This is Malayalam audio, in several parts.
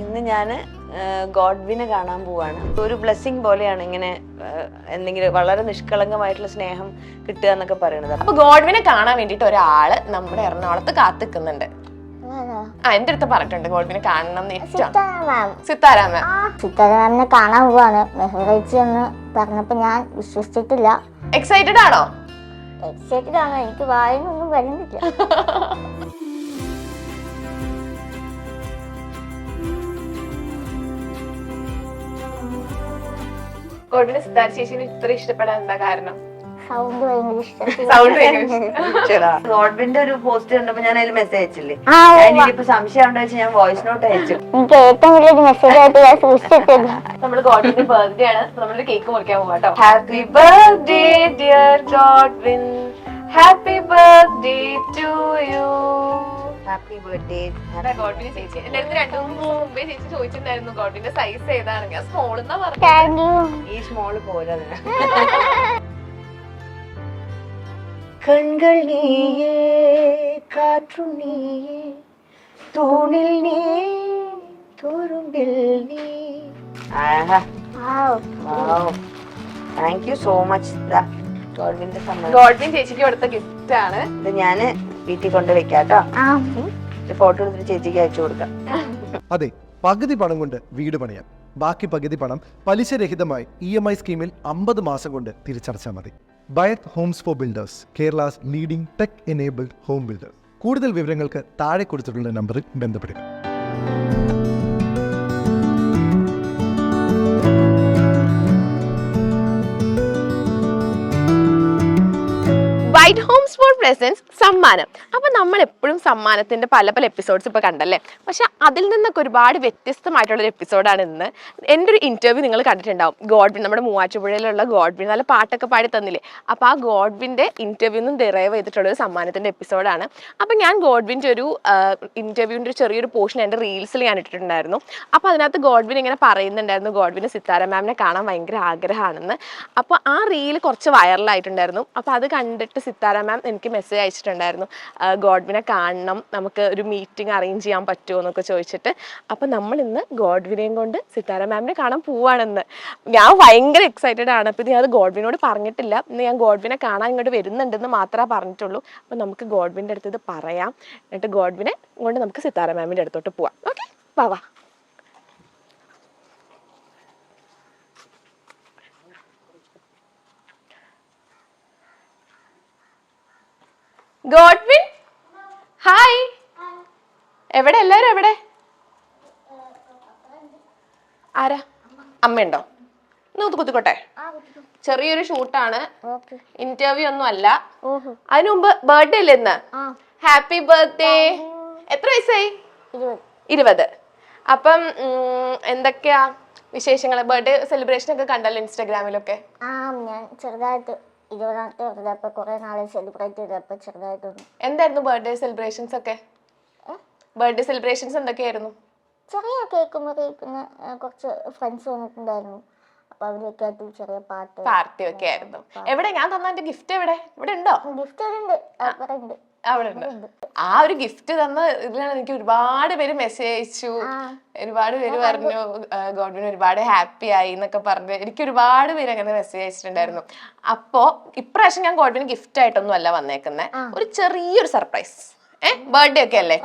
ഇന്ന് ഞാൻ ഗോഡ്വിനെ കാണാൻ പോവാണ്. ഒരു ബ്ലെസ്സിങ് പോലെയാണ് ഇങ്ങനെ എന്തെങ്കിലും വളരെ നിഷ്കളങ്കമായിട്ടുള്ള സ്നേഹം കിട്ടുക എന്നൊക്കെ പറയുന്നത്. അപ്പൊ ഗോഡ്വിനെ കാണാൻ വേണ്ടിട്ട് ഒരാള് നമ്മുടെ എറണാകുളത്ത് കാത്തിക്കുന്നുണ്ട്. എന്റെ അടുത്ത് പറഞ്ഞിട്ടുണ്ട് ഗോഡ്വിനെ കാണണം സിത്താര മാമിനെ കാണാൻ പോവാണ്. മെഹറേജ് എന്ന് പറഞ്ഞപ്പോ ഞാൻ വിശ്വസിച്ചിട്ടില്ല. എക്സൈറ്റഡ് ആണോ? എക്സൈറ്റഡ് ആണോ? എനിക്ക് വായനൊന്നും വരുന്നില്ല. ഗോഡ്വിനെ സിത്താര ചേച്ചിനെ ഇത്ര ഇഷ്ടപ്പെടാൻ എന്താ കാരണം? സൗണ്ട് ഭയങ്കര ഇഷ്ടം. സൗണ്ട് ഗോഡ്വിന്റെ ഒരു പോസ്റ്റ് കണ്ടപ്പോ ഞാൻ അതിൽ മെസ്സേജ് അയച്ചില്ലേ, ഇനിയിപ്പോ സംശയം ഉണ്ടോ വെച്ചാൽ ഞാൻ വോയിസ് നോട്ട് അയച്ചു. എനിക്ക് ഏറ്റവും വലിയൊരു മെസ്സേജ് ആയിട്ട് ഞാൻ സൂക്ഷിച്ചിട്ടില്ല. നമ്മള് ഗോഡ്വിന്റെ ബർത്ത്ഡേ ആണ്. നമ്മളൊരു കേക്ക് മുറിക്കാൻ പോവാട്ടോ. Happy birthday dear Godwin, happy birthday to you. Happy birthday ഗോഡ്വിനെ ചേച്ചി എന്റെ അടുത്ത് 2 ദിവസം മുമ്പേ ചേച്ചി ചോദിച്ചിട്ടുണ്ടായിരുന്നു ഗോഡ്വിന്റെ സൈസ് ഏതാണ്. ഞാൻ സ്മോൾ എന്നാ പറഞ്ഞു. Thank you. ഈ സ്മോള് പോരാ. കൺകൾ നീയേ കാറ്റു നീയേ തൂണിൽ നീ തുറുമ്പിൽ നീ. Thank you so much. ഗോഡ്വിന്റെ സമ്മാനം. ഗോഡ്വിൻ ചേച്ചിക്ക് കൊടുത്ത ഗിഫ്റ്റ് ആണ് ഇത്. ഞാന് വീട്ടിൽ കൊണ്ട് വെക്കാട്ടോ. ഫോട്ടോ എടുത്തിട്ട് ചേച്ചിക്ക് അയച്ചു കൊടുക്കാം. അതെ, പകുതി പണം കൊണ്ട് വീട് പണിയാം. ബാക്കി പകുതി പണം പലിശരഹിതമായി EMI സ്കീമിൽ 50 മാസം കൊണ്ട് തിരിച്ചടച്ചാൽ മതി. Bayath homes for builders, Kerala's leading tech enabled home builder. കൂടുതൽ വിവരങ്ങൾക്ക് താഴെ കൊടുത്തിട്ടുള്ള നമ്പറിൽ ബന്ധപ്പെടുക. വൈറ്റ് ഹോംസ് ഫോർ പ്രസൻസ് സമ്മാനം. അപ്പൊ നമ്മൾ എപ്പോഴും സമ്മാനത്തിന്റെ പല പല എപ്പിസോഡ്സ് ഇപ്പൊ കണ്ടല്ലേ, പക്ഷെ അതിൽ നിന്നൊക്കെ ഒരുപാട് വ്യത്യസ്തമായിട്ടുള്ളൊരു എപ്പിസോഡാണ് ഇന്ന്. എൻ്റെ ഒരു ഇന്റർവ്യൂ നിങ്ങൾ കണ്ടിട്ടുണ്ടാവും. ഗോഡ്വിൻ, നമ്മുടെ മൂവാറ്റുപുഴയിലുള്ള ഗോഡ്വിൻ നല്ല പാട്ടൊക്കെ പാടി തന്നില്ലേ. അപ്പോൾ ആ ഗോഡ്വിൻ്റെ ഇന്റർവ്യൂ നിന്നും ഡെറൈവ് ചെയ്തിട്ടുള്ള ഒരു സമ്മാനത്തിന്റെ എപ്പിസോഡാണ്. അപ്പം ഞാൻ ഗോഡ്വിൻ്റെ ഒരു ഇന്റർവ്യൂവിൻ്റെ ഒരു ചെറിയൊരു പോർഷൻ എൻ്റെ റീൽസിൽ ഞാൻ ഇട്ടിട്ടുണ്ടായിരുന്നു. അപ്പോൾ അതിനകത്ത് ഗോഡ്വിൻ ഇങ്ങനെ പറയുന്നുണ്ടായിരുന്നു ഗോഡ്വിന് സിത്താര മാമിനെ കാണാൻ ഭയങ്കര ആഗ്രഹമാണെന്ന്. അപ്പോൾ ആ റീൽ കുറച്ച് വൈറലായിട്ടുണ്ടായിരുന്നു. അപ്പോൾ അത് കണ്ടിട്ട് സിത്താര മാം എനിക്ക് മെസ്സേജ് അയച്ചിട്ടുണ്ടായിരുന്നു, ഗോഡ്വിനെ കാണണം, നമുക്ക് ഒരു മീറ്റിംഗ് അറേഞ്ച് ചെയ്യാൻ പറ്റുമോ എന്നൊക്കെ ചോദിച്ചിട്ട്. അപ്പം നമ്മൾ ഇന്ന് ഗോഡ്വിനെയും കൊണ്ട് സിത്താര മാമിനെ കാണാൻ പോവാണെന്ന്. ഞാൻ ഭയങ്കര എക്സൈറ്റഡ് ആണ്. അപ്പം ഇത് ഞാൻ ഗോഡ്വിനോട് പറഞ്ഞിട്ടില്ല. ഇന്ന് ഞാൻ ഗോഡ്വിനെ കാണാൻ ഇങ്ങോട്ട് വരുന്നുണ്ടെന്ന് മാത്രമേ പറഞ്ഞിട്ടുള്ളൂ. അപ്പം നമുക്ക് ഗോഡ്വിൻ്റെ അടുത്ത് ഇത് പറയാം. എന്നിട്ട് ഗോഡ്വിനെ കൊണ്ട് നമുക്ക് സിത്താര മാമിൻ്റെ അടുത്തോട്ട് പോവാം. ഓക്കെ, വാ. Godwin, hi. എവിടെ എല്ലാരും? എവിടെ? ആരാ? അമ്മയുണ്ടോ? ഒന്ന് കുത്തിക്കോട്ടെ. ചെറിയൊരു ഷൂട്ടാണ്, ഇന്റർവ്യൂ ഒന്നും അല്ല. അതിനു മുമ്പ് ബർത്ത്ഡേ അല്ലേ ഇന്ന്? Happy birthday. എത്ര വയസ്സായി? 20. അപ്പം എന്തൊക്കെയാ വിശേഷങ്ങൾ? ബർത്ത്ഡേ സെലിബ്രേഷൻ ഒക്കെ കണ്ടല്ലോ ഇൻസ്റ്റാഗ്രാമിലൊക്കെ. ഞാൻ ചെറുതായിട്ട് 20ാമത്തെ ബർത്ത്ഡേ കുറെ നാളെ സെലിബ്രേറ്റ് ചെയ്തപ്പോ ചെറുതായിട്ടൊന്നും. എന്തായിരുന്നു ബർത്ത്ഡേ സെലിബ്രേഷൻസ് ഒക്കെ? ബർത്ത്ഡേ സെലിബ്രേഷൻസ് എന്തൊക്കെയായിരുന്നു? ചെറിയ കേക്ക് മുറി, പിന്നെ കുറച്ച് ഫ്രണ്ട്സ് വന്നിട്ടുണ്ടായിരുന്നു. അപ്പൊ അവരൊക്കെ ആയിട്ട് ചെറിയ പാർട്ടി ഒക്കെ ആയിരുന്നു. എവിടെ ഞാൻ തന്ന എന്റെ ഗിഫ്റ്റ് എവിടെ? ഇവിടെ ഉണ്ടോ? ഗിഫ്റ്റ് ഉണ്ട്. അവിടെ ഉണ്ട്. ആ ഒരു ഗിഫ്റ്റ് തന്ന ഇതിലാണ് എനിക്ക് ഒരുപാട് പേര് മെസ്സേജ് അയച്ചു. ഒരുപാട് പേര് പറഞ്ഞു ഗോഡ്വിൻ ഒരുപാട് ഹാപ്പി ആയി എന്നൊക്കെ പറഞ്ഞ് എനിക്ക് ഒരുപാട് പേര് അങ്ങനെ മെസ്സേജ് അയച്ചിട്ടുണ്ടായിരുന്നു. അപ്പോ ഇപ്രാവശ്യം ഞാൻ ഗോഡ്വിന് ഗിഫ്റ്റ് ആയിട്ടൊന്നും അല്ല വന്നേക്കുന്നത്, ഒരു ചെറിയൊരു സർപ്രൈസ്. ബർത്ത്ഡേ ഒക്കെ അല്ലേ.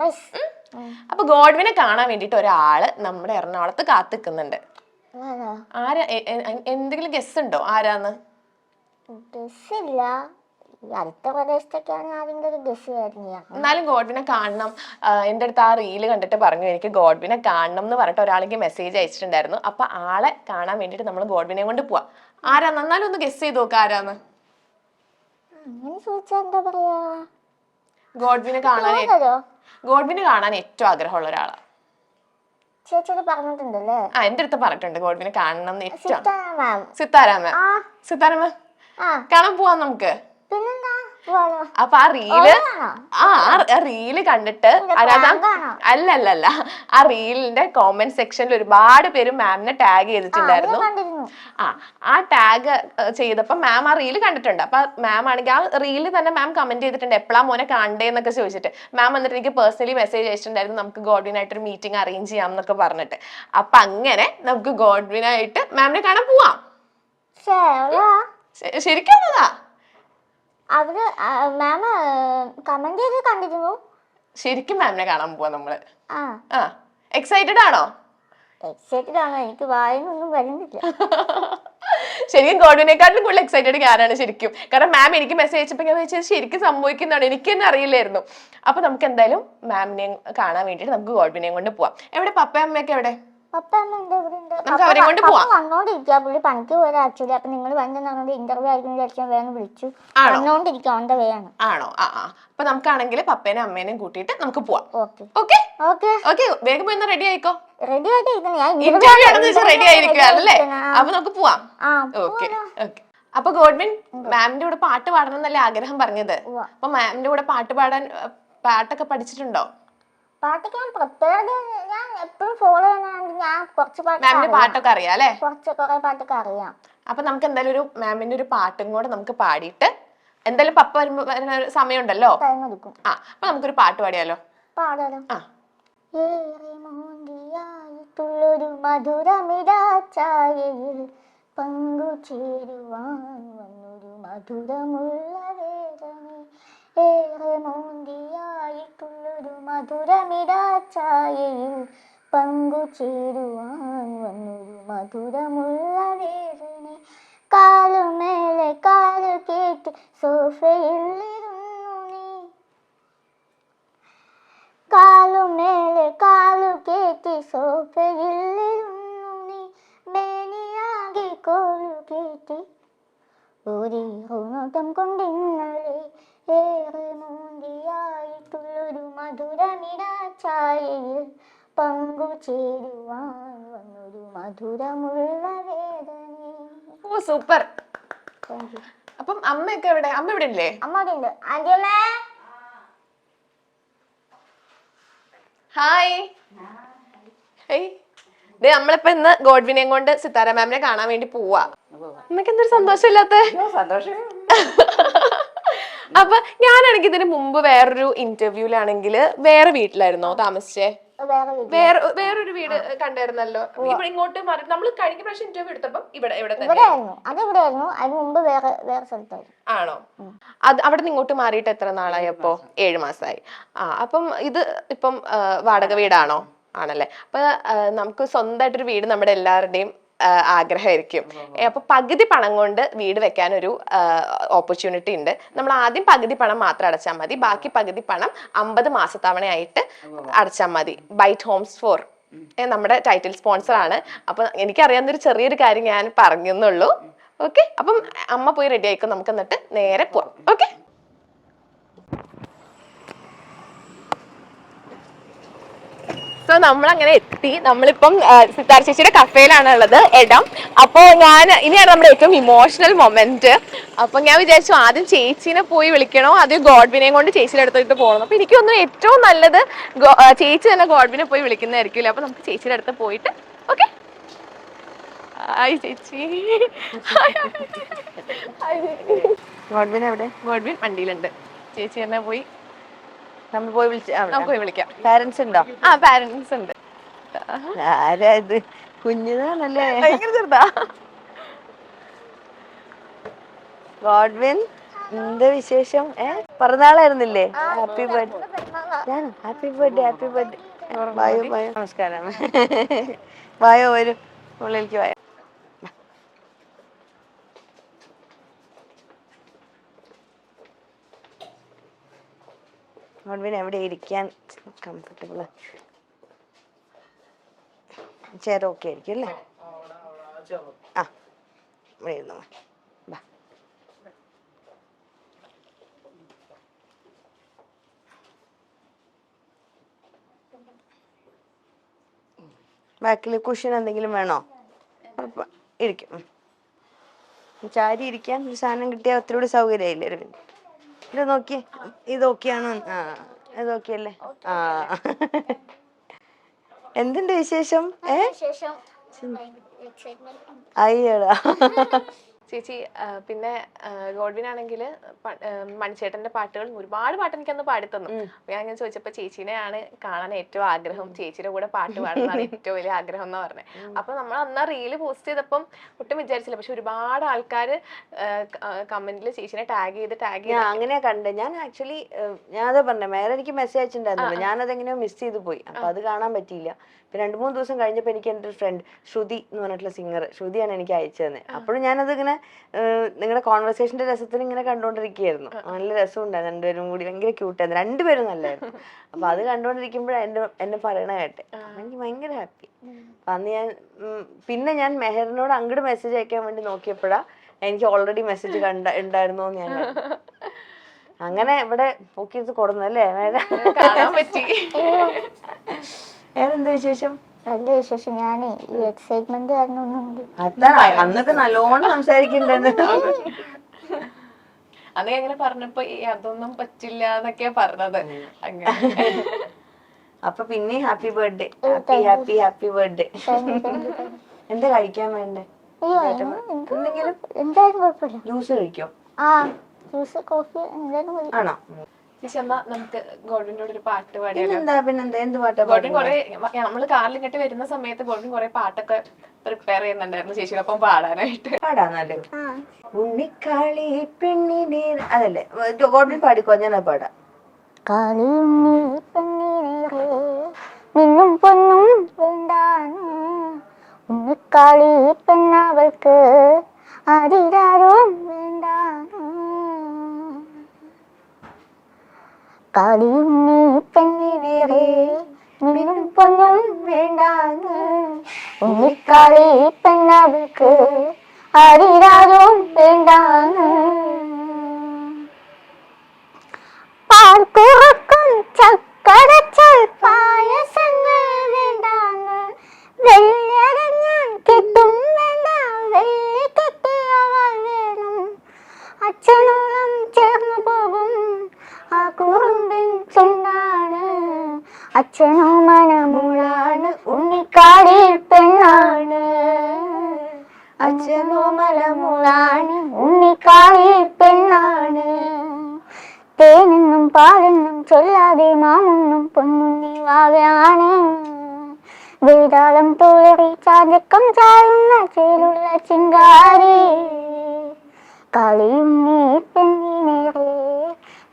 അപ്പൊ ഗോഡ്വിനെ കാണാൻ വേണ്ടിട്ട് ഒരാള് നമ്മുടെ എറണാകുളത്ത് കാത്തിക്കുന്നുണ്ട്. ആരാ? എന്തെങ്കിലും ഗസ് ഉണ്ടോ ആരാന്ന്? അടുത്ത പ്രദേശത്തൊക്കെയാണ് അതിന്റെ ഒരു ഗസ് വരുന്നത്. എന്നാലും ഗോഡ്വിനെ കാണണം. എൻ്റെ അടുത്ത് ആ റീല് കണ്ടിട്ട് പറഞ്ഞു എനിക്ക് ഗോഡ്വിനെ കാണണം എന്ന് പറഞ്ഞിട്ട് ഒരാളെങ്കിൽ മെസ്സേജ് അയച്ചിട്ടുണ്ടായിരുന്നു. അപ്പൊ ആളെ കാണാൻ വേണ്ടിട്ട് നമ്മൾ ഗോഡ്വിനെ കൊണ്ട് പോവാ. ആരാന്ന്? എന്നാലും ഒന്ന് ഗസ് ചെയ്ത് നോക്ക ആരാന്ന്. അങ്ങനെ ചോദിച്ചാ എന്താ പറയാ? ഗോഡ്വിനെ കാണാൻ ഏറ്റവും ആഗ്രഹമുള്ള ഒരാളാ. ചേച്ചിയോട് പറഞ്ഞിട്ടുണ്ടല്ലേ? എൻ്റെ അടുത്ത് പറഞ്ഞിട്ടുണ്ട് ഗോഡ്വിനെ കാണണം എന്ന് ഏറ്റവും. സിത്താര മാം. സിത്താര മാം കാണാൻ പോവാം നമുക്ക്. പിന്നെന്താ? അപ്പൊ ആ റീല് ആ റീല് കണ്ടിട്ട് അല്ലല്ല ആ റീലിന്റെ കോമെന്റ് സെക്ഷനിൽ ഒരുപാട് പേര് മാമിനെ ടാഗ് ചെയ്തിട്ടുണ്ടായിരുന്നു. ആ ടാഗ് ചെയ്തപ്പോ മാം ആ റീല് കണ്ടിട്ടുണ്ട്. അപ്പൊ മാം ആണെങ്കിൽ ആ റീല് തന്നെ മാം കമന്റ് ചെയ്തിട്ടുണ്ട് എപ്പോഴാ മോനെ കണ്ടേന്നൊക്കെ ചോദിച്ചിട്ട്. മാം എന്നിട്ട് എനിക്ക് പേഴ്സണലി മെസ്സേജ് അയച്ചിട്ടുണ്ടായിരുന്നു നമുക്ക് ഗോഡ്വിനായിട്ടൊരു മീറ്റിംഗ് അറേഞ്ച് ചെയ്യാം എന്നൊക്കെ പറഞ്ഞിട്ട്. അപ്പൊ അങ്ങനെ നമുക്ക് ഗോഡ്വിനായിട്ട് മാമിനെ കാണാൻ പോവാം. ശരിക്കും അവര് മാം കമന്റ് ചെയ്ത് കണ്ടിരുന്നു. ശരിക്കും മാമിനെ കാണാൻ പോവാ നമ്മള്. എക്സൈറ്റഡ് ആണോ? എക്സൈറ്റഡ് ആണോ? എനിക്ക് വായനൊന്നും വരുന്നില്ല. ശരിക്കും ഗോഡ്വിനെക്കാട്ടിലും കൂടുതൽ എക്സൈറ്റഡ് ഞാനാണ് ശരിക്കും. കാരണം മാം എനിക്ക് മെസ്സേജ് അയച്ചപ്പോൾ ഞാൻ വെച്ചാൽ ശരിക്കും സംഭവിക്കുന്നതാണ്, എനിക്ക് തന്നെ അറിയില്ലായിരുന്നു. അപ്പൊ നമുക്ക് എന്തായാലും മാമിനെ കാണാൻ വേണ്ടിട്ട് നമുക്ക് ഗോഡ്വിനെയും കൊണ്ട് പോവാം. എവിടെ പപ്പയും അമ്മയൊക്കെ എവിടെ? നമുക്ക് അവരെ കൊണ്ട് പോവാം. വന്നോണ്ടിരിക്കുക, പുള്ളി പണിക്ക് പോയത് ആക്ച്വലി. അപ്പൊ നിങ്ങൾ വന്നിട്ട് ഇന്റർവ്യൂ ആയിരിക്കും വിചാരിച്ചാൽ വേഗം വിളിച്ചു. വന്നോണ്ടിരിക്കുക, ഓൺ ദ വേ ആണ്. ആണോ? അപ്പൊ നമുക്കാണെങ്കിൽ പപ്പേനും അമ്മേനെയും കൂട്ടിയിട്ട് നമുക്ക് പോവാം. ഓക്കെ, വേഗം പോയി റെഡി ആയിക്കോ. റെഡി ആയിട്ട് ഇന്റർവ്യൂ റെഡി ആയിരിക്കുവല്ലേ? അപ്പൊ നമുക്ക് പോവാം. ഓക്കെ. അപ്പൊ ഗോഡ്വിൻ മാമിന്റെ കൂടെ പാട്ട് പാടണം എന്നല്ലേ ആഗ്രഹം പറഞ്ഞത്? അപ്പൊ മാമിന്റെ കൂടെ പാട്ടൊക്കെ പഠിച്ചിട്ടുണ്ടോ? പാട്ടൊക്കെ ഞാൻ പ്രിപ്പയർ ഞാൻ എപ്പോഴും ഫോളോ ചെയ്യുന്നതുകൊണ്ട് ഞാൻ കുറച്ച് പാട്ടൊക്കെ അറിയാം അല്ലേ? കുറെ പാട്ടൊക്കെ അറിയാം. അപ്പൊ നമുക്ക് എന്തായാലും ഒരു മാമിന്റെ ഒരു പാട്ടും കൂടെ നമുക്ക് പാടിയിട്ട് എന്തായാലും പപ്പ വരുമ്പോ സമയം ഉണ്ടല്ലോ. അപ്പൊ നമുക്കൊരു പാട്ട് പാടിയാലോ? പാടാലോ. ഏറെ മോന്തിയായിട്ടുള്ളൊരു മധുരമിടാച്ചായയിൽ പങ്കുചേരുവാൻ വന്നൊരു മധുരമുള്ള വേദന. ഏറെ മോന്തിയായിട്ടുള്ളൊരു മധുരമിടാച്ചായയിൽ പങ്കുചേരുവാൻ വന്നൊരു മധുരമുള്ള വേദന. കാലുമേലെ കാല് കേട്ട് സോഫയിലിരുന്നു നീ. കാലുമേലെ കാലു കേട്ടി സോഫയിലിരുന്നു നീ. മേനിയാകെ കോലു കേട്ടി ഒരു നോട്ടം കൊണ്ടിന്നലെ. ഏറെ മോന്തിയായിട്ടുള്ളൊരു മധുരമിടാച്ചായയിൽ പങ്കുചേരുവാൻ വന്നൊരു മധുരമുള്ള വേദന. ഓ സൂപ്പർ. അപ്പം അമ്മയൊക്കെ എവിടെ? അമ്മ ഇവിടെ ഇല്ലേ? അമ്മ അവിടെ ഉണ്ട്. ആന്റിയമ്മേ ഹായ്. നമ്മളിപ്പോ ഇന്ന് ഗോഡ്വിനെയും കൊണ്ട് സിത്താര മാമിനെ കാണാൻ വേണ്ടി പോവാ. അമ്മക്ക് എന്തൊരു സന്തോഷമില്ലാത്ത? അപ്പൊ ഞാനാണെങ്കിൽ ഇതിന് മുമ്പ് വേറൊരു ഇന്റർവ്യൂലാണെങ്കിൽ വേറെ വീട്ടിലായിരുന്നോ താമസിച്ചേ? വേറൊരു വീട് കണ്ടായിരുന്നല്ലോ. ഇവിടെ ഇങ്ങോട്ട് മാറി നമ്മൾ കഴിഞ്ഞ പ്രാവശ്യം ഇന്റർവ്യൂ എടുത്തപ്പം ഇവിടെ ആണോ? അത് അവിടെ നിന്ന് ഇങ്ങോട്ട് മാറിയിട്ട് എത്ര നാളായി? അപ്പോ 7 മാസമായി. അപ്പം ഇത് ഇപ്പം വാടക വീടാണോ? ആണല്ലേ. അപ്പൊ നമുക്ക് സ്വന്തമായിട്ടൊരു വീട് നമ്മുടെ എല്ലാവരുടെയും ആഗ്രഹമായിരിക്കും. അപ്പൊ പകുതി പണം കൊണ്ട് വീട് വെക്കാനൊരു ഓപ്പർച്യൂണിറ്റി ഉണ്ട്. നമ്മൾ ആദ്യം പകുതി പണം മാത്രം അടച്ചാൽ മതി, ബാക്കി പകുതി പണം 50 മാസത്തവണയായിട്ട് അടച്ചാൽ മതി. ബൈറ്റ് ഹോംസ് ഫോർ നമ്മുടെ ടൈറ്റിൽ സ്പോൺസർ ആണ്. അപ്പൊ എനിക്കറിയാവുന്നൊരു ചെറിയൊരു കാര്യം ഞാൻ പറഞ്ഞെന്നുള്ളൂ. ഓക്കെ, അപ്പം അമ്മ പോയി റെഡി ആയിക്കോ, നമുക്ക് എന്നിട്ട് നേരെ പോവാം. ഓക്കെ. സോ നമ്മളങ്ങനെ എത്തി. നമ്മളിപ്പം സിത്താര ചേച്ചിയുടെ കഫേയിലാണ് ഉള്ളത്, ഇടം. അപ്പോൾ ഇനിയാണ് നമ്മുടെ ഏറ്റവും ഇമോഷണൽ മൊമെന്റ്. അപ്പൊ ഞാൻ വിചാരിച്ചു ആദ്യം ചേച്ചീനെ പോയി വിളിക്കണോ ആദ്യം ഗോഡ്വിനെയും കൊണ്ട് ചേച്ചിയുടെ അടുത്തോട്ട് പോകണം. അപ്പൊ എനിക്ക് തോന്നുന്നു ഏറ്റവും നല്ലത് ചേച്ചി തന്നെ ഗോഡ്വിനെ പോയി വിളിക്കുന്നതായിരിക്കില്ല. അപ്പൊ നമുക്ക് ചേച്ചിയുടെ അടുത്ത് പോയിട്ട് ഓക്കെ. ഹായ് ചേച്ചി. ഗോഡ്വിൻ എവിടെ? ഗോഡ്വിൻ വണ്ടിയിലുണ്ട്. ചേച്ചി തന്നെ പോയി നമ്മൾ പോയി വിളിക്കാം. പാരന്റ്സ് ഉണ്ടോ? പാരന്റ്സ് ഉണ്ട്. ആരാ ഇത്? കുഞ്ഞിതാണല്ലേ? ഭയങ്കര ചെറുതാ. ഗോഡ്വിൻ, എന്താ വിശേഷം? പിറന്നാളായിരുന്നില്ലേ? Happy birthday. Happy birthday. Happy birthday. വായോ വായോ. നമസ്കാരം. വായോ, വരൂ, ഉള്ളിലേക്ക് വായോ. ഗോഡ്വിൻ എവിടെ ഇരിക്കാൻ കംഫർട്ടബിൾ? ചെയർ ഓക്കെ ആയിരിക്കും അല്ലേ? ഇവിടെ ഇരുന്നോ. ബാക്കിൽ കുഷൻ എന്തെങ്കിലും വേണോ? ഇരിക്കും. ചാരി ഇരിക്കാൻ ഒരു സാധനം കിട്ടിയാൽ ഒത്തിരി കൂടി സൗകര്യമായില്ലേ? ഒരു ഇത് നോക്കിയേ, ഇത് ഓക്കെയാണോ? ആ ഇത് ഓക്കെ അല്ലേ? ആ എന്തുണ്ട് വിശേഷം? ശേഷം അയ്യടാ. ചേച്ചി പിന്നെ ഗോഡ്വിൻ ആണെങ്കിൽ മണിച്ചേട്ടന്റെ പാട്ടുകൾ ഒരുപാട് പാട്ട് എനിക്കന്ന് പാടിത്തന്നു. അപ്പൊ ഞാൻ ഇങ്ങനെ ചോദിച്ചപ്പോ ചേച്ചീനെയാണ് കാണാൻ ഏറ്റവും ആഗ്രഹം, ചേച്ചിയുടെ കൂടെ പാട്ട് പാടുന്നതാണ് ഏറ്റവും വലിയ ആഗ്രഹം എന്ന് പറഞ്ഞത്. അപ്പൊ നമ്മൾ അന്ന് റീല് പോസ്റ്റ് ചെയ്തപ്പം ഒട്ടും വിചാരിച്ചില്ല, പക്ഷെ ഒരുപാട് ആൾക്കാർ കമന്റിൽ ചേച്ചിനെ ടാഗ് ചെയ്ത് അങ്ങനെ കണ്ടേ. ഞാൻ ആക്ച്വലി ഞാനത് പറഞ്ഞേ, മേലെ എനിക്ക് മെസ്സേജ് അയച്ചിട്ടുണ്ടായിരുന്നില്ല, ഞാനതെങ്ങനെയോ മിസ് ചെയ്ത് പോയി. അപ്പൊ അത് കാണാൻ പറ്റിയില്ല. പിന്നെ 2-3 ദിവസം കഴിഞ്ഞപ്പോൾ എനിക്ക് എൻ്റെ ഒരു ഫ്രണ്ട് ശ്രുതി എന്ന് പറഞ്ഞിട്ടുള്ള സിംഗർ, ശ്രുതിയാണ് എനിക്ക് അയച്ചു തന്നെ. അപ്പോഴും ഞാനത് ഇങ്ങനെ നിങ്ങളുടെ കോൺവെർസേഷന്റെ രസത്തിന് ഇങ്ങനെ കണ്ടുകൊണ്ടിരിക്കുകയായിരുന്നു. നല്ല രസമുണ്ടായിരുന്നു, രണ്ടുപേരും കൂടി ഭയങ്കര ക്യൂട്ടായിരുന്നു, രണ്ടുപേരും നല്ലായിരുന്നു. അപ്പൊ അത് കണ്ടുകൊണ്ടിരിക്കുമ്പോഴാണ് എന്നെ പറയണ കേട്ടെ. എനിക്ക് ഭയങ്കര ഹാപ്പി. അപ്പൊ അന്ന് ഞാൻ പിന്നെ ഞാൻ മെഹറിനോട് അങ്ങോട്ട് മെസ്സേജ് അയക്കാൻ വേണ്ടി നോക്കിയപ്പോഴാ എനിക്ക് ഓൾറെഡി മെസ്സേജ് ഉണ്ടായിരുന്നു എന്ന് ഞാൻ കണ്ടു. അങ്ങനെ ഇവിടെ നോക്കിയത് കൊടുന്നല്ലേ കാണാൻ പറ്റി. വേറെന്താ വിശേഷം? നല്ല വിശേഷം. ഞാൻ ഈ എക്സൈറ്റ്മെന്റ് കാരണമൊന്നുണ്ട്. അതാണ് അന്നൊക്കെ നല്ലോണം സംസാരിക്കണ്ടെന്ന്. അന്ന് എങ്ങനെ പറഞ്ഞപ്പോ അതൊന്നും പറ്റില്ല എന്നൊക്കെയാ പറഞ്ഞത്. അങ്ങനെ അപ്പൊ പിന്നെ happy birthday, happy happy happy birthday. എന്താ കഴിക്കാൻ വേണ്ടേ? എന്തെങ്കിലും എന്തായാലും കുഴപ്പമില്ല. ജ്യൂസ് കഴിക്കോ? ആ ജ്യൂസ് കോഫി എന്തായാലും മതി. ആണോ? നമുക്ക് ഗോഡ്വിൻ്റെ ഒരു പാട്ട് പാടിയാലോ? പിന്നെന്താ എന്ത് പാട്ടാ? ഗോഡ്വിൻ കുറെ നമ്മള് കാറിൽ ഇങ്ങോട്ട് വരുന്ന സമയത്ത് ഗോഡ്വിൻ കുറെ പാട്ടൊക്കെ പ്രിപ്പയർ ചെയ്യുന്നുണ്ടായിരുന്നു ചേച്ചിയോടൊപ്പം പാടാനായിട്ട്. പാടാന്നല്ലേ? ഉണ്ണിക്കാളി പെണ്ണിനെ അതല്ലേ ഗോഡ്വിൻ പാടിക്കോ, ഞാൻ പാടാം. കാളിയുണ്ണി പെണ്ണിനേറെ നിന്നും പൊന്നും വേണ്ടാണ്, ഉണ്ണിക്കാളി പെണ്ണവൾക്ക് അതിരാരും വേണ്ടാണ്. കാളിയുണ്ണി പെണ്ണിനേറെ നിന്നും പൊന്നും വേണ്ടാണ്, ഉണ്ണിക്കാളി പെണ്ണവൾക്ക് അതിരാരും വേണ്ടാണ്. പാൽ കുറക്കും ചക്കരച്ചൽ പായസങ്ങൾ വേണ്ടാന്ന്, വെള്ളിയരഞ്ഞാൻ കെട്ടും വേണ്ട വെള്ളിക്കെട്ടിയവൾ വേണം. അച്ഛനോളം ചേർന്നു പോകും ആ കുറുമ്പിൻ ചെന്നാണ്, അച്ഛനോ മനമുളാണ് ഉണ്ണിക്കാളി പെണ്ണാണ്, അച്ഛനോ മനമുളാണ് ഉണ്ണിക്കാളി പെണ്ണാണ്. തേനെന്നും പാലെന്നും ചൊല്ലാതെ മാമൊന്നും പൊന്നുണ്ണി വാവയാണ്, വേതാളം തോളറി ചാതക്കം ചായുന്ന ചേലുള്ള ചിങ്കാരി. കളിയുണ്ണി പെണ്ണിനേറെ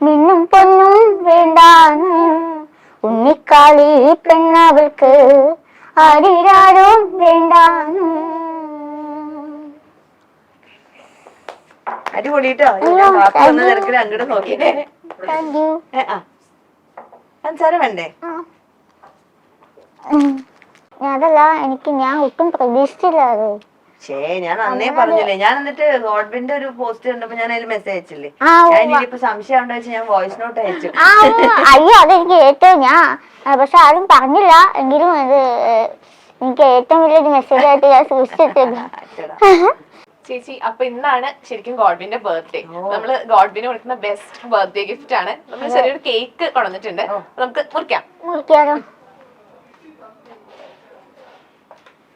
മിന്നും പൊന്നും വേണ്ടാന്ന്, ഉണ്ണിക്കാളി പെണ്ണവൾക്ക് ആരിരാരും വേണ്ടാന്ന്. അടിപൊളിട്ടോ. തിരക്കിൽ അങ്ങോട്ട് നോക്കിട്ടേ. സംസാരം വേണ്ടേ? അതല്ല ഞാൻ ഒട്ടും പ്രതീക്ഷിച്ചില്ല അത്. ഞാൻ അന്നേ പറഞ്ഞില്ലേ. ഞാൻ എന്നിട്ട് ഗോഡ്വിന്റെ ഒരു പോസ്റ്റ് കണ്ടപ്പോ ഞാൻ അതിൽ മെസ്സേജ് അയച്ചില്ലേ. ഞാൻ ഇനിയിപ്പോ സംശയം ഉണ്ടോ വെച്ചാൽ ഞാൻ വോയിസ് നോട്ട് അയച്ചു. അയ്യോ അതെനിക്ക് ഏറ്റവും പക്ഷെ ആരും പറഞ്ഞില്ല എങ്കിലും അത് എനിക്ക് ഏറ്റവും വലിയൊരു മെസ്സേജ് ആയിട്ട് ഞാൻ സൂക്ഷിച്ചിട്ടില്ല. ചേച്ചി അപ്പൊ ഇന്നാണ് ശരിക്കും ഗോഡ്വിന്റെ ബർത്ത്ഡേ. നമ്മള് ഗോഡ്വിന് കൊടുക്കുന്ന ബെസ്റ്റ് ബർത്ത്ഡേ ഗിഫ്റ്റ് ആണ്. നമ്മൾ ചെറിയൊരു കേക്ക് കൊണ്ടുവന്നിട്ടുണ്ട്, നമുക്ക് മുറിക്കാലോ.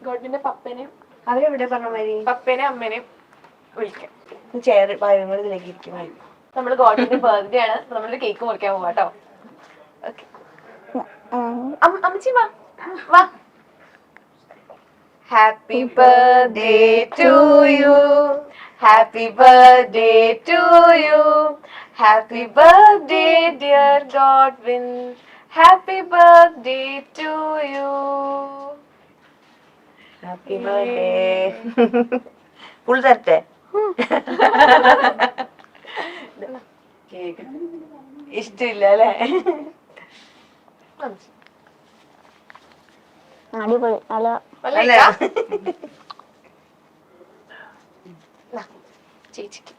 ഗോഡ്വിന്റെ പപ്പനെയും അവരെവിടെ പറഞ്ഞ മാതിരി പപ്പേനെയും അമ്മേനെയും വിളിക്കാം. ഇതിലേക്ക് ഇരിക്കും. നമ്മള് ഗോഡ്വിന്റെ ബർത്ത്ഡേ ആണ്, നമ്മളൊരു കേക്ക് മുറിക്കാൻ പോവാ കേട്ടോ. അമ്മച്ചി വാ വാ. Happy birthday to you, happy birthday to you, happy birthday dear Godwin, happy birthday to you, happy birthday. Full തരട്ടെ? ഇഷ്ടമില്ല അല്ലേ? അടിപൊളി നല്ല ചേച്ചിക്ക്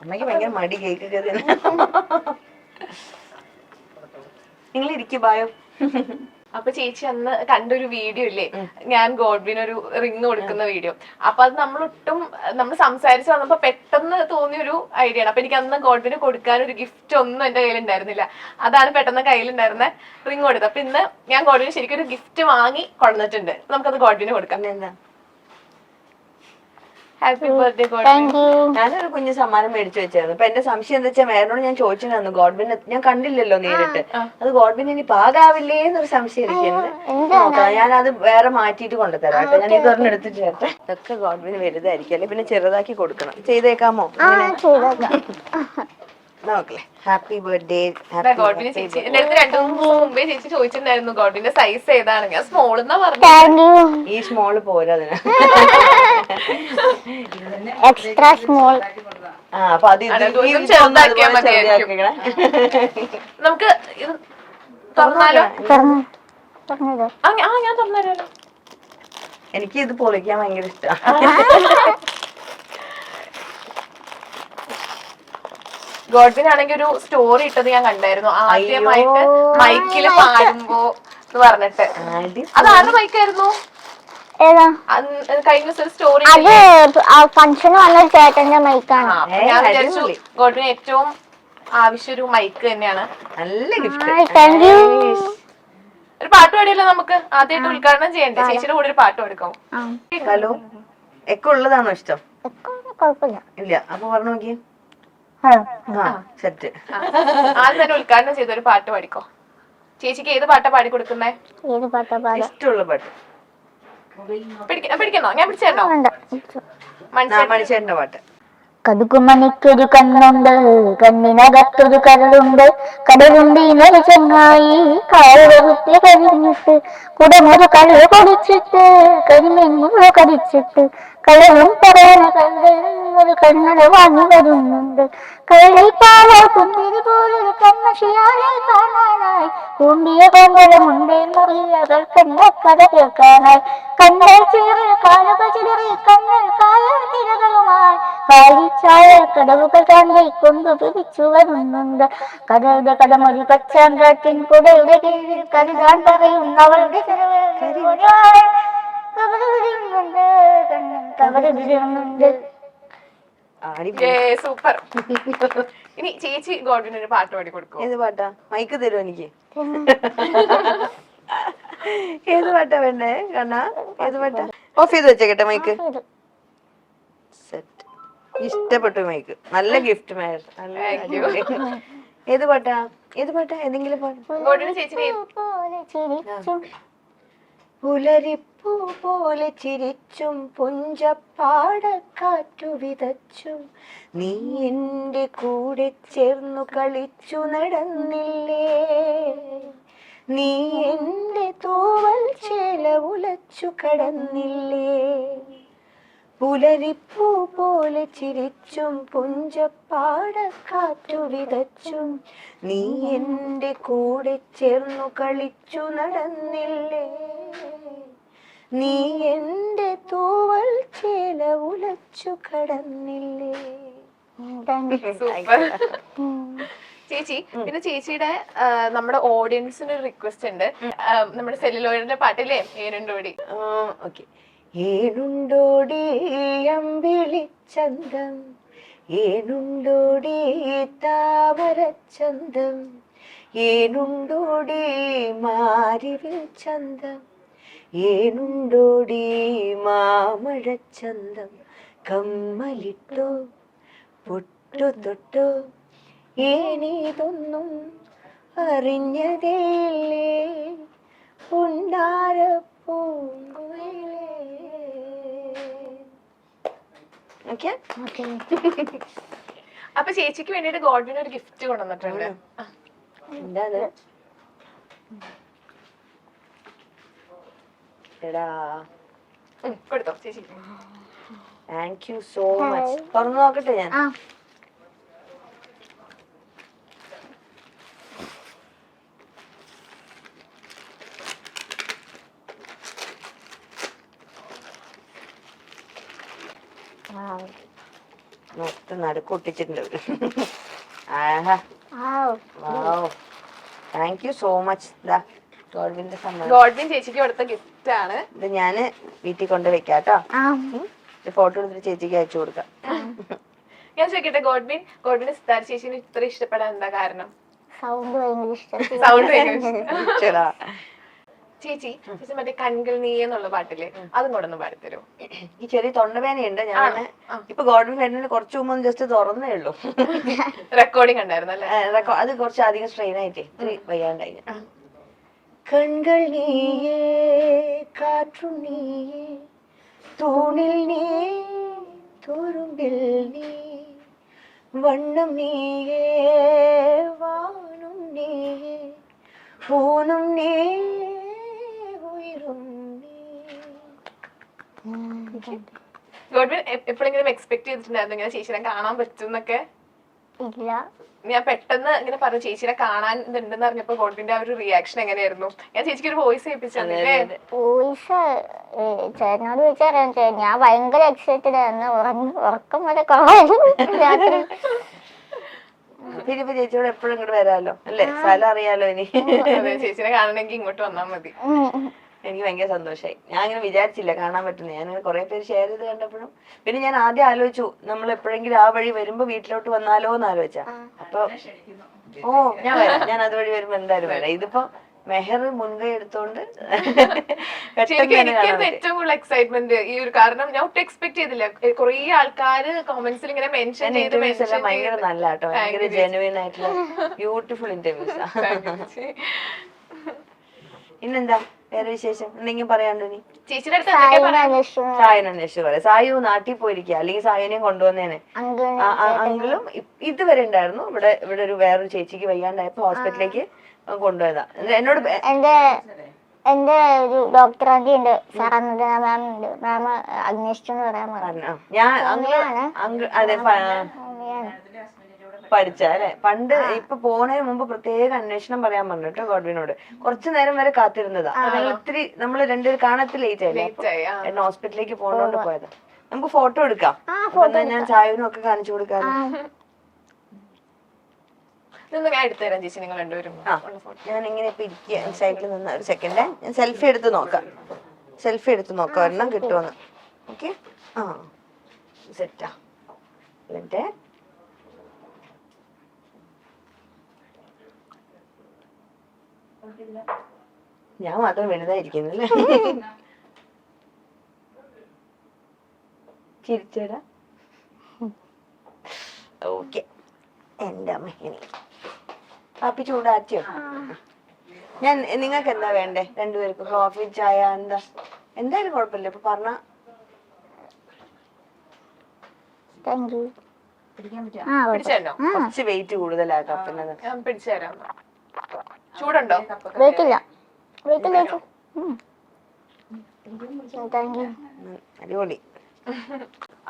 അമ്മയ്ക്ക് ഭയങ്കര മടി കേക്ക് കയറി. നിങ്ങൾ ഇരിക്കു ബായോ. അപ്പൊ ചേച്ചി അന്ന് കണ്ടൊരു വീഡിയോ ഇല്ലേ, ഞാൻ ഗോഡ്വിനൊരു റിങ് കൊടുക്കുന്ന വീഡിയോ. അപ്പൊ അത് നമ്മൾ സംസാരിച്ച് വന്നപ്പോ പെട്ടെന്ന് തോന്നിയൊരു ഐഡിയ ആണ്. അപ്പൊ എനിക്ക് അന്ന് ഗോഡ്വിന് കൊടുക്കാൻ ഒരു ഗിഫ്റ്റ് ഒന്നും എന്റെ കയ്യിൽ ഉണ്ടായിരുന്നില്ല. അതാണ് പെട്ടെന്ന് കയ്യിലുണ്ടായിരുന്ന റിങ് കൊടുത്തത്. അപ്പൊ ഇന്ന് ഞാൻ ഗോഡ്വിന് ശരിക്കും ഒരു ഗിഫ്റ്റ് വാങ്ങി കൊണ്ടുവന്നിട്ടുണ്ട്. നമുക്കത് ഗോഡ്വിന് കൊടുക്കാം. എന്താ happy birthday Godwin. Thank you. ഞാനൊരു കുഞ്ഞു സമ്മാനം മേടിച്ചു വെച്ചായിരുന്നു. അപ്പൊ എന്റെ സംശയം എന്താ വെച്ചാൽ മേനോട് ഞാൻ ചോദിച്ചിരുന്നു, ഗോഡ്വിൻ ഞാൻ കണ്ടില്ലല്ലോ നേരിട്ട്, അത് ഗോഡ്വിൻ ഇനി പാകാവില്ലേ എന്നൊരു സംശയം ഇരിക്കുന്നത്. ഞാൻ അത് വേറെ മാറ്റിയിട്ട് കൊണ്ടുതരാം കേട്ടോ. ഞാൻ ഇതൊരെണ്ണം എടുത്തിട്ട് ചേർത്തെ. ഇതൊക്കെ ഗോഡ്വിന് വലുതായിരിക്കും, അല്ലെ പിന്നെ ചെറുതാക്കി കൊടുക്കണം. ചെയ്തേക്കാമോ? നോക്കല്ലേ. Happy birthday. ഗോഡ്വിന് ചേച്ചി എന്റെ അടുത്ത് 2-3 ദിവസം മുമ്പേ ചേച്ചി ചോദിച്ചിട്ടുണ്ടായിരുന്നു ഗോഡ്വിന്റെ സൈസ് ഏതാണ്. ഞാൻ സ്മോൾ എന്നാ പറഞ്ഞു. Thank you. ഈ സ്മോള് പോരാ അതിന്. Extra small. അപ്പൊ അത് ചെറുതാക്കിയാ മതിയായിരിക്കും. നമുക്ക് ഇത് തുറന്നാലോ? പറഞ്ഞത് ഞാൻ തുറന്നുതരാലോ. എനിക്ക് ഇത് പൊളിക്കാൻ ഭയങ്കര ഇഷ്ടമാണ്. ഗോഡ്വിൻ ആണെങ്കിൽ ഒരു സ്റ്റോറി ഇട്ടത് ഞാൻ കണ്ടായിരുന്നു, ആദ്യമായിട്ട് മൈക്കില് പാടുമ്പോ എന്ന് പറഞ്ഞിട്ട്. അതാരുടെ മൈക്കായിരുന്നു? ഏതാ? കഴിഞ്ഞ ദിവസം ഒരു സ്റ്റോറി. അത് ഫംഗ്ഷന് വന്ന ചേട്ടന്റെ മൈക്കാണ്. ഞാൻ വിചാരിച്ചു ഗോഡ്വിന് ഏറ്റവും ആവശ്യം ഒരു മൈക്ക് തന്നെയാണ്. നല്ല ഗിഫ്റ്റ്. Thank you. ഒരു പാട്ട് പാടിയല്ലോ നമുക്ക്. ആദ്യമായിട്ട് ഉദ്ഘാടനം ചെയ്യണ്ടേ? ചേച്ചിയുടെ കൂടെ ഒരു പാട്ട് പാടിക്കോ. ഹലോ, ഒക്കെ ഉള്ളതാണോ ഇഷ്ടം? കുഴപ്പമില്ല. ഇല്ല, അപ്പൊ പറഞ്ഞു നോക്കിയേ. സെറ്റ്. ആദ്യം തന്നെ ഉദ്ഘാടനം ചെയ്ത ഒരു പാട്ട് പാടിക്കോ. ചേച്ചിക്ക് ഏത് പാട്ടാ പാടി കൊടുക്കുന്നേ? ഏത് പാട്ടാ പാടാ? ഇഷ്ടമുള്ള പാട്ട്. പിടിക്കണോ? ഞാൻ പിടിച്ചേട്ടോ. മണിച്ചേട്ടന്റെ പാട്ട്. കതുകുമണിക്കൊരു കണ്ണുണ്ട്, കണ്ണിനകത്തൊരു കരളുണ്ട്, കടലുണ്ട് ഇന്നലെ ചങ്ങായി കാലുകുത്തി കഴിഞ്ഞിട്ട്, കുടമൊരു കല്ല് കൊടിച്ചിട്ട് കരിമെങ്ങുള്ള കടിച്ചിട്ട്, കടലും പറയുന്ന കല്ല് കണ്ണട വാങ്ങി വരുന്നുണ്ട്, കരളിൽ പാവ കുന്തിരി പോലൊരു കണ്ണശിയാനെ കാണാനായി, കൂണ്ടിയ കൊമ്പളമുണ്ടേ മുറിയകൾ കണ്ട കഥ കേൾക്കാനായി, കണ്ണൽ ചീറി കാലുകൾ ചിലറി കണ്ണൽ കായൽ തിരകളുമായി കാലിച്ചായ കടവുകൾ താണ്ടി കൊണ്ടു പിടിച്ചു വരുന്നുണ്ട്, കടയുടെ കടമൊരു പച്ചാങ്കാട്ടിൻ കുടയുടെ കീഴിൽ കരുതാൻ പറയുന്നവളുടെ സൂപ്പർ. ഇനി ചേച്ചി ഗോഡ്വിന് ഒരു പാട്ട് പാടി കൊടുക്കും. ഏത് പാട്ടാ? മൈക്ക് തരുമോ എനിക്ക്? ഏത് പാട്ടാ വേണ്ടേ കണ്ണാ? ഏത് പാട്ടാ? ഓഫ് ചെയ്ത് വെച്ചേക്കട്ടെ മൈക്ക്. സെറ്റ്. ഇഷ്ടപ്പെട്ടു മൈക്ക്. നല്ല ഗിഫ്റ്റ് മേഡം. ഏത് പാട്ടാ? ഏത് പാട്ടാ? ഏതെങ്കിലും പാട്ട്. ചേച്ചി പുലരിപ്പൂ പോലെ ചിരിച്ചും പുഞ്ചപ്പാടക്കാറ്റു വിതച്ചും നീ എന്റെ കൂടെ ചേർന്നു കളിച്ചു നടന്നില്ലേ, നീ എന്റെ തൂവൽ ചേല ഉലച്ചു കടന്നില്ലേ, പുലരിപ്പൂ പോലെ ചിരിച്ചും പുഞ്ചപ്പാടക്കാറ്റു വിതച്ചും നീ എന്റെ കൂടെ ചേർന്നു കളിച്ചു നടന്നില്ലേ, നീ എന്റെ തൂവൽ ചേല ഉലച്ചു കടന്നില്ലേ. ചേച്ചി പിന്നെ ചേച്ചിയുടെ നമ്മുടെ ഓഡിയൻസിന് ഒരു റിക്വസ്റ്റ് ഉണ്ട്. നമ്മുടെ സെല്ലുലോയിഡിന്റെ പാട്ടില്ലേ ഏനുണ്ടോടി? ഓക്കെ. ഏനുണ്ടോടി അമ്പിളിച്ചന്തം, ഏനുണ്ടോടി താമരച്ചന്തം, ഏനുണ്ടോടി മാരിവിൽ ചന്തം, ഏനുണ്ടോടി മാമഴച്ചന്തം, കമ്മലിട്ടോ പൊട്ടു തൊട്ടോ ഏനീതൊന്നും അറിഞ്ഞതേയില്ലേ പുന്നാരപ്പൂങ്കുയിലേ. അപ്പൊ ചേച്ചിക്ക് വേണ്ടിട്ട് ഗോഡ്വിൻ ഒരു ഗിഫ്റ്റ് കൊണ്ടുവന്നിട്ടുണ്ട്. എന്താ എടാ? കൊടുത്തോ ചേച്ചി. Thank you so much. തുറന്നു നോക്കട്ടെ ഞാൻ. മൊത്തം നടുക്കൊട്ടിച്ചിട്ടുണ്ട്. ആഹാ, താങ്ക് യു സോ മച്ച്. ഇതാ ഗോഡ്വിന്റെ സമ്മാനം. ഗോഡ്വിൻ ചേച്ചിക്ക് കൊടുത്ത ഗിഫ്റ്റ് ആണ് ഇത് ഞാന് വീട്ടിൽ കൊണ്ട് വെക്കാട്ടോ. ഫോട്ടോ എടുത്തിട്ട് ചേച്ചിക്ക് അയച്ചു കൊടുക്കാം. ഞാൻ ചോദിക്കട്ടെ, ഗോഡ്വിന് സിത്താര ചേച്ചിനെ ഇത്ര ഇഷ്ടപ്പെടാൻ എന്താ കാരണം? സൗണ്ട് ഭയങ്കര ഇഷ്ടം. സൗണ്ട് ചേടാ, ചേച്ചി മറ്റേ കൺകൾ നീ എന്നുള്ള പാട്ടില്ലേ, അതും കൂടെ ഒന്ന് പാടിത്തരോ? ഈ ചെറിയ തൊണ്ടവേനയുണ്ട്. ഞാൻ ഇപ്പൊ ഗോഡ്വിൻ വരുന്നതിന് കുറച്ച് മുമ്പ് ജസ്റ്റ് തുറന്നേ ഉള്ളൂ. റെക്കോർഡിംഗ് ഉണ്ടായിരുന്നു അല്ലേ? അത് കുറച്ച് അധികം സ്ട്രെയിൻ ആയിട്ടേ ഇത്തിരി വയ്യാണ്ടായി. കൺകൾ നീയേ, കാറ്റു നീയേ, തൂണിൽ നീ, തുരുമ്പിൽ നീ, വണ്ണം നീയേ, വാനും നീയേ, പൂനും നീ, ഉയരും നീ. ഗോഡ്വിൻ എപ്പോഴെങ്കിലും എക്സ്പെക്ട് ചെയ്തിട്ടുണ്ടായിരുന്നു ഇങ്ങനെ ചേച്ചിനെ കാണാൻ പറ്റും എന്നൊക്കെ? ഇല്ല. ഞാൻ പെട്ടെന്ന് ഇങ്ങനെ പറഞ്ഞു ചേച്ചിനെ കാണാൻ ഇതുണ്ടെന്ന് അറിഞ്ഞപ്പോ ഗോഡ്വിന്റെ ആ ഒരു റിയാക്ഷൻ എങ്ങനെയായിരുന്നു? ഞാൻ ചേച്ചിക്ക് ഒരു വോയിസ് കേൾപ്പിച്ചല്ലേ? വോയിസ് ചേട്ടനോട് ചോദിച്ചറിയാം. ഞാൻ ഭയങ്കര എക്സൈറ്റഡ് ആയിരുന്നു. ഉറക്കം വരെ കുറവായിരുന്നു രാത്രി. പിന്നെ ചേച്ചിയോട് എപ്പോഴും ഇങ്ങോട്ട് വരാമല്ലോ അല്ലേ? സ്ഥലം അറിയാലോ ഇനി. ചേച്ചിനെ കാണണമെങ്കിൽ ഇങ്ങോട്ട് വന്നാൽ മതി. എനിക്ക് ഭയങ്കര സന്തോഷമായി. ഞാൻ അങ്ങനെ വിചാരിച്ചില്ല കാണാൻ പറ്റുന്നത്. ഞാൻ കുറെ പേര് ഷെയർ ചെയ്ത് കണ്ടപ്പോഴും പിന്നെ ഞാൻ ആദ്യം ആലോചിച്ചു നമ്മൾ എപ്പോഴെങ്കിലും ആ വഴി വരുമ്പോ വീട്ടിലോട്ട് വന്നാലോ എന്ന് ആലോചിച്ചാ. അപ്പൊ ഞാൻ വരാം, ഞാൻ അതുവഴി വരുമ്പോ എന്തായാലും വരാം. ഇതിപ്പോ മെഹർ മുൻകൈ എടുത്തോണ്ട് ഏറ്റവും കൂടുതൽ എക്സൈറ്റ്മെന്റ് ഈ ഒരു, കാരണം ഞാൻ ഒട്ടും എക്സ്പെക്ട് ചെയ്തില്ല. കുറെ ആൾക്കാര് കമന്റ്സിൽ ഇങ്ങനെ മെൻഷൻ ചെയ്ത് ഭയങ്കര നല്ല കേട്ടോ, ഭയങ്കര ജെനുവിൻ ആയിട്ടുള്ള ബ്യൂട്ടിഫുൾ ഇന്റർവ്യൂസ്. ഇന്നെന്താ വേറെ വിശേഷം എന്തെങ്കിലും പറയാണ്ടോ നീ? ചേച്ചിയുടെ അടുത്ത് സായന അന്വേഷിച്ചു പറയാം. സായു നാട്ടിൽ പോയിരിക്കുക, അല്ലെങ്കിൽ സായനെയും കൊണ്ടുവന്നേനെ. അങ്കിളും ഇതുവരെ ഉണ്ടായിരുന്നു ഇവിടെ. ഇവിടെ ഒരു വേറൊരു ചേച്ചിക്ക് വയ്യാണ്ടായപ്പോ ഹോസ്പിറ്റലിലേക്ക് കൊണ്ടുപോയതാ. എന്നോട് എന്റെ ഒരു ഡോക്ടർ ആന്റി ഉണ്ട്, സാറാനന്ദ മാം ഉണ്ട്. മാം അന്വേഷിച്ചെന്ന് പറയാൻ പറഞ്ഞു. ഞാൻ അതെ പഠിച്ച അല്ലെ പണ്ട്. ഇപ്പൊ പോണതിന് മുമ്പ് പ്രത്യേക അന്വേഷണം പറയാൻ പറഞ്ഞു കേട്ടോ ഗോഡ്വിനോട്. കുറച്ചു നേരം വരെ കാത്തിരുന്നതാ. ഒത്തിരി നമ്മള് രണ്ടുപേരും കാണത്തി ലേറ്റ് ആയില്ലേ, എന്നെ ഹോസ്പിറ്റലിലേക്ക് പോകണോണ്ട് പോയതാ. നമുക്ക് ഫോട്ടോ എടുക്കാം. ഞാൻ ചായനും ഒക്കെ കാണിച്ചു കൊടുക്കാം. ഞാൻ എടുത്തുതരാം ചേച്ചി, നിങ്ങൾ രണ്ടുപേരും. ഞാൻ ഇങ്ങനെ ഇപ്പൊ ഇരിക്കുക സൈഡിൽ നിന്ന്. ഒരു സെക്കൻഡ്, ഞാൻ സെൽഫി എടുത്ത് നോക്കാം. ഒരെണ്ണം കിട്ടുമെന്ന്. ഓക്കെ, ആ സെറ്റാ. എന്നിട്ട് ഞാൻ മാത്രം വലുതായിരിക്കുന്നല്ലേ? ചിരിച്ചേടാ. ഓക്കെ, എന്റെ അമ്മ. ഇനി കാപ്പി ചൂടാറ്റിയോ? ഞാൻ നിങ്ങൾക്ക് എന്താ വേണ്ടേ രണ്ടുപേർക്കും? കോഫി, ചായ, എന്തായാലും കുഴപ്പമില്ല. ഇപ്പൊ പറഞ്ഞ കുറച്ച് വെയിറ്റ് കൂടുതലാ കപ്പിനത്. പിടിച്ചുതരാം. ചൂടുണ്ടോ? അടിപൊളി.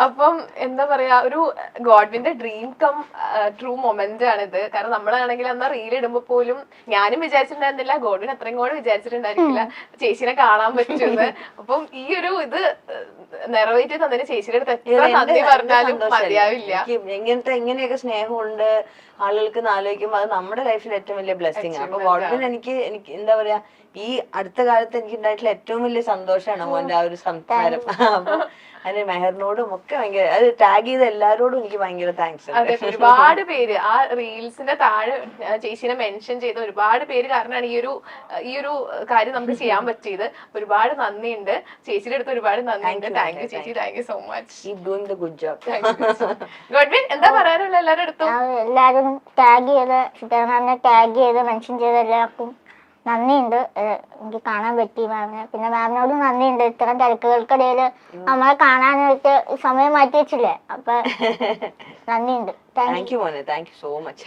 അപ്പം എന്താ പറയാ, ഒരു ഗോഡ്വിന്റെ ഡ്രീം കം ട്രൂ മൊമെന്റ് ആണിത്. കാരണം നമ്മളാണെങ്കിൽ അന്ന് റീൽ ഇടുമ്പോ പോലും ഞാനും വിചാരിച്ചിട്ടുണ്ടായിരുന്നില്ല, ഗോഡ്വിൻ അത്രയും കൂടെ വിചാരിച്ചിട്ടുണ്ടായിരിക്കില്ല ചേച്ചിനെ കാണാൻ പറ്റുമെന്ന്. അപ്പം ഈ ഒരു ഇത് നിറവേറ്റി തന്നതിന് ചേച്ചിയുടെ അടുത്ത് എത്ര നന്ദി പറഞ്ഞാലും മതിയാവില്ല. ഇങ്ങനെയൊക്കെ സ്നേഹമുണ്ട് ആളുകൾക്ക് ആലോചിക്കുമ്പോ അത് നമ്മുടെ ലൈഫിൽ ഏറ്റവും വലിയ ബ്ലെസ്സിങ്. അപ്പൊ ഗോഡ്വിൻ എനിക്ക് എന്താ പറയാ, ഈ അടുത്ത കാലത്ത് എനിക്ക് ഉണ്ടായിട്ടുള്ള ഏറ്റവും വലിയ സന്തോഷമാണ് മോന്റെ ആ ഒരു സംസാരം. അപ്പൊ അതിന് മെഹറിനോടും ഒക്കെ ഭയങ്കര, അത് ടാഗ് ചെയ്ത എല്ലാരോടും എനിക്ക് ഭയങ്കര താങ്ക്സ്. അതെ, ഒരുപാട് പേര് ആ റീൽസിന്റെ താഴെ ചേച്ചിനെ മെൻഷൻ ചെയ്ത ഒരുപാട് പേര് കാരണമാണ് ഈ ഒരു കാര്യം നമുക്ക് ചെയ്യാൻ പറ്റിയത്. ഒരുപാട് നന്ദിയുണ്ട് ചേച്ചിയുടെ അടുത്ത്, ഒരുപാട് നന്ദിയുണ്ട്. താങ്ക് യു ചേച്ചി, thank you so much. Keep doing the good job. Godwin എന്താ പറയാനുള്ള എല്ലാവരുടെ അടുത്തും? എല്ലാരും ടാഗ് ചെയ്ത്, സിതാറാമിനെ ടാഗ് ചെയ്ത് മെൻഷൻ ചെയ്ത എല്ലാവർക്കും നന്ദിയുണ്ട്. എനിക്ക് കാണാൻ പറ്റി മാമിനെ. പിന്നെ മാമിനോടും നന്ദിയുണ്ട്, ഇത്തരം തിരക്കുകൾക്കിടയിൽ നമ്മളെ കാണാനായിട്ട് സമയം മാറ്റി വെച്ചില്ലേ. അപ്പൊ നന്ദിയുണ്ട്. താങ്ക് യു മോനെ, താങ്ക് യു സോ മച്ച്.